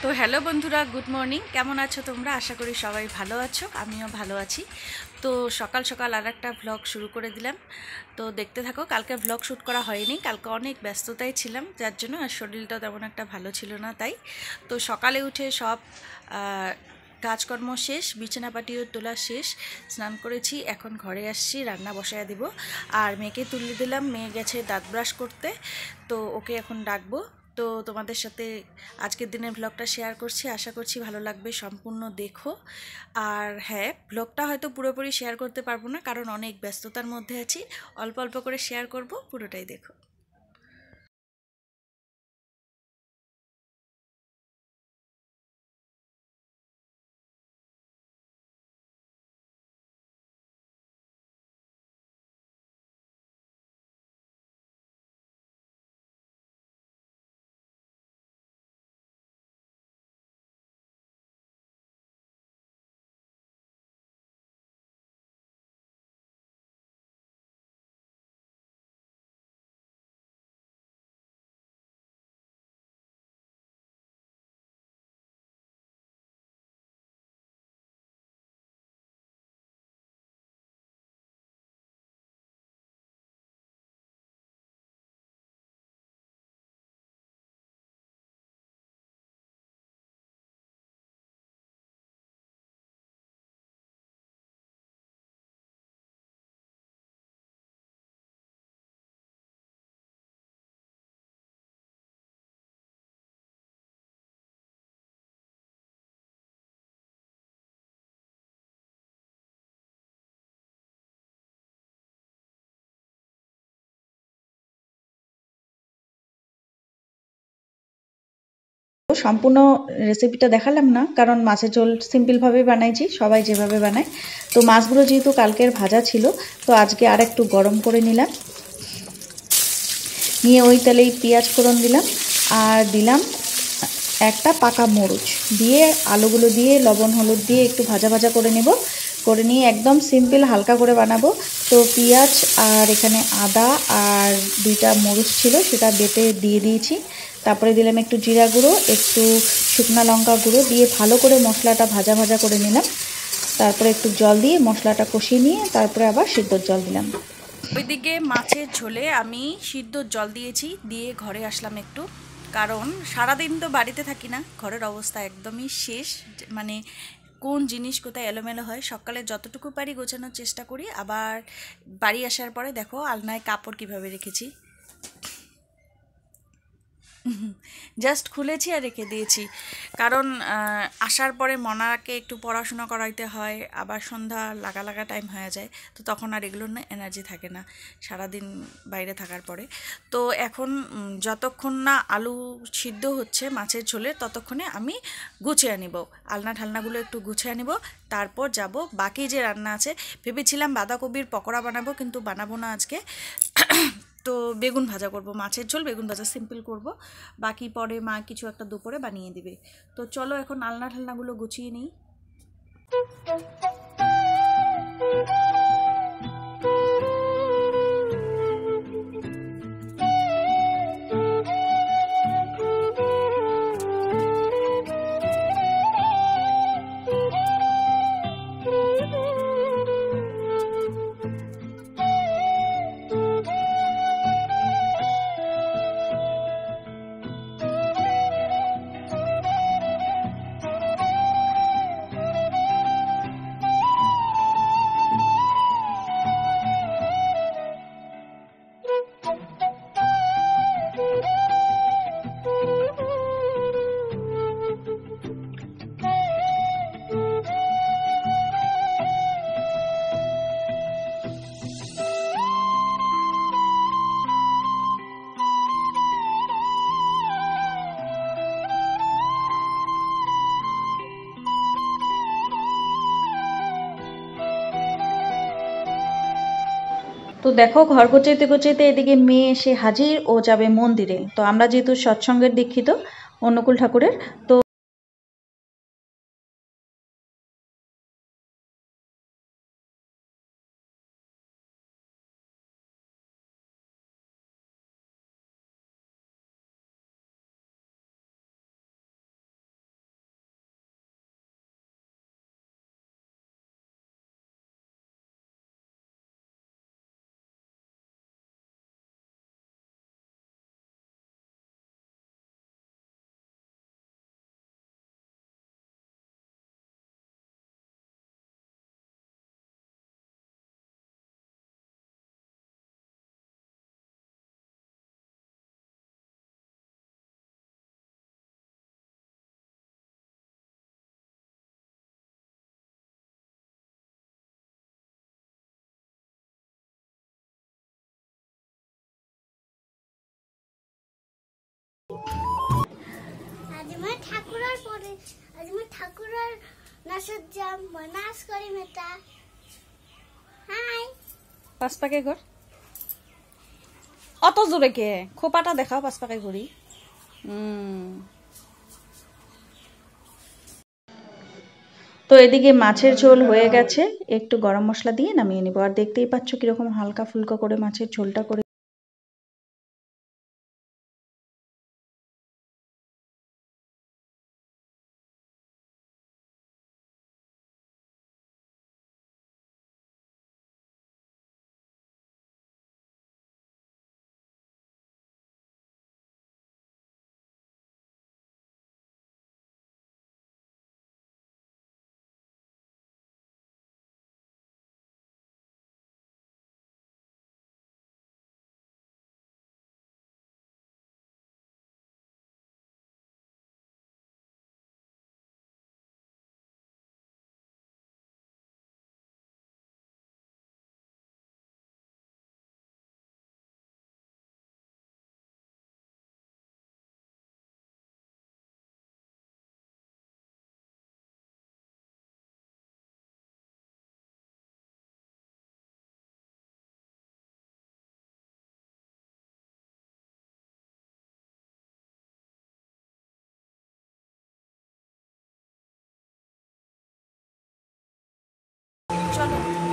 তো হ্যালো বন্ধুরা, good morning. কেমন আছো তোমরা? আশা করি সবাই ভালো আছো, আমিও ভালো আছি। তো সকাল সকাল আর একটা ভ্লগ শুরু করে দিলাম। তো দেখতে থাকো। কালকে ভ্লগ শ্যুট করা হয়নি, কালকে অনেক ব্যস্ততায় ছিলাম, যার জন্য আর শরীরটা তেমন একটা ভালো ছিল না। তাই তো সকালে উঠে সব কাজকর্ম শেষ, বিছানাপাটিও তোলা শেষ, স্নান করেছি, এখন ঘরে আসছি, রান্না বসায় দিব। আর মেয়েকে তুলে দিলাম, মেয়ে গেছে দাঁত ব্রাশ করতে, তো ওকে এখন ডাকবো। তো তোমাদের সাথে আজকের দিনের ভ্লগটা শেয়ার করছি, আশা করছি ভালো লাগবে, সম্পূর্ণ দেখো। আর হ্যাঁ, ভ্লগটা হয়তো পুরোপুরি শেয়ার করতে পারবো না, কারণ অনেক ব্যস্ততার মধ্যে আছি। অল্প অল্প করে শেয়ার করব, পুরোটাই দেখো। সম্পূর্ণ রেসিপিটা দেখালাম না, কারণ মাছের ঝোল সিম্পলভাবে বানাইছি, সবাই যেভাবে বানায়। তো মাছগুলো যেহেতু কালকের ভাজা ছিল, তো আজকে আর একটু গরম করে নিলাম, নিয়ে ওই তেলেই পেঁয়াজ ফোড়ন দিলাম, আর দিলাম একটা পাকা মরিচ, দিয়ে আলুগুলো দিয়ে লবণ হলুদ দিয়ে একটু ভাজা ভাজা করে নেব। করে নিয়ে একদম সিম্পল হালকা করে বানাবো। তো পেঁয়াজ আর এখানে আদা আর দুইটা মরিচ ছিল, সেটা বেটে দিয়ে দিয়েছি। তারপরে দিলাম একটু জিরা গুঁড়ো, একটু শুকনো লঙ্কা গুঁড়ো দিয়ে ভালো করে মশলাটা ভাজা ভাজা করে নিলাম। তারপরে একটু জল দিয়ে মশলাটা কষিয়ে নিয়ে তারপরে আবার সিদ্ধর জল দিলাম। ওইদিকে মাছের ঝোলে আমি সিদ্ধ জল দিয়েছি, দিয়ে ঘরে আসলাম একটু, কারণ সারাদিন তো বাড়িতে থাকি না, ঘরের অবস্থা একদমই শেষ। মানে কোন জিনিস কোথায় এলোমেলো হয়, সকালে যতটুকু পারি গোছানোর চেষ্টা করি, আবার বাড়ি আসার পরে দেখো আলনায় কাপড় কিভাবে রেখেছি, জাস্ট খুলেছি আর রেখে দিয়েছি। কারণ আসার পরে মনাকে একটু পড়াশোনা করাইতে হয়, আবার সন্ধ্যা লাগা লাগা টাইম হয়ে যায়, তো তখন আর এগুলোর না এনার্জি থাকে না সারাদিন বাইরে থাকার পরে। তো এখন যতক্ষণ না আলু সিদ্ধ হচ্ছে মাছের ঝোলে, ততক্ষণে আমি গুছিয়ে নিব, আলনা ঠালনাগুলো একটু গুছিয়ে নিব। তারপর যাব বাকি যে রান্না আছে। ভেবেছিলাম বাঁধাকপির পকোড়া বানাবো, কিন্তু বানাবো না আজকে। তো বেগুন ভাজা করব, মাছের ঝোল বেগুন ভাজা সিম্পল করব, বাকি পরে মা কিছু একটা দুপুরে বানিয়ে দিবে। তো চলো এখন আলনা ঠালনাগুলো গুছিয়ে নিই। তো দেখো, ঘর গোছাইতে গোছাইতে এদিকে মেয়ে এসে হাজির, ও যাবে মন্দিরে। তো আমরা যেহেতু সৎসঙ্গের দীক্ষিত অনুকূল ঠাকুরের, তো मैं ठाकुरार परे आज मैं ठाकुरार नाचत जाम मैं नाच करी मेटा हाय পাঁচপাকে ঘর অত জোরে কে খোপাটা দেখাও পাঁচপাকে ঘুরি তো এদিকে মাছের ঝোল হয়ে গেছে, একটু গরম মশলা দিয়ে নামিয়ে নেবো। আর দেখতেই পাচ্ছ কিরকম হালকা ফুলকা করে মাছের ঝোলটা করে। চলো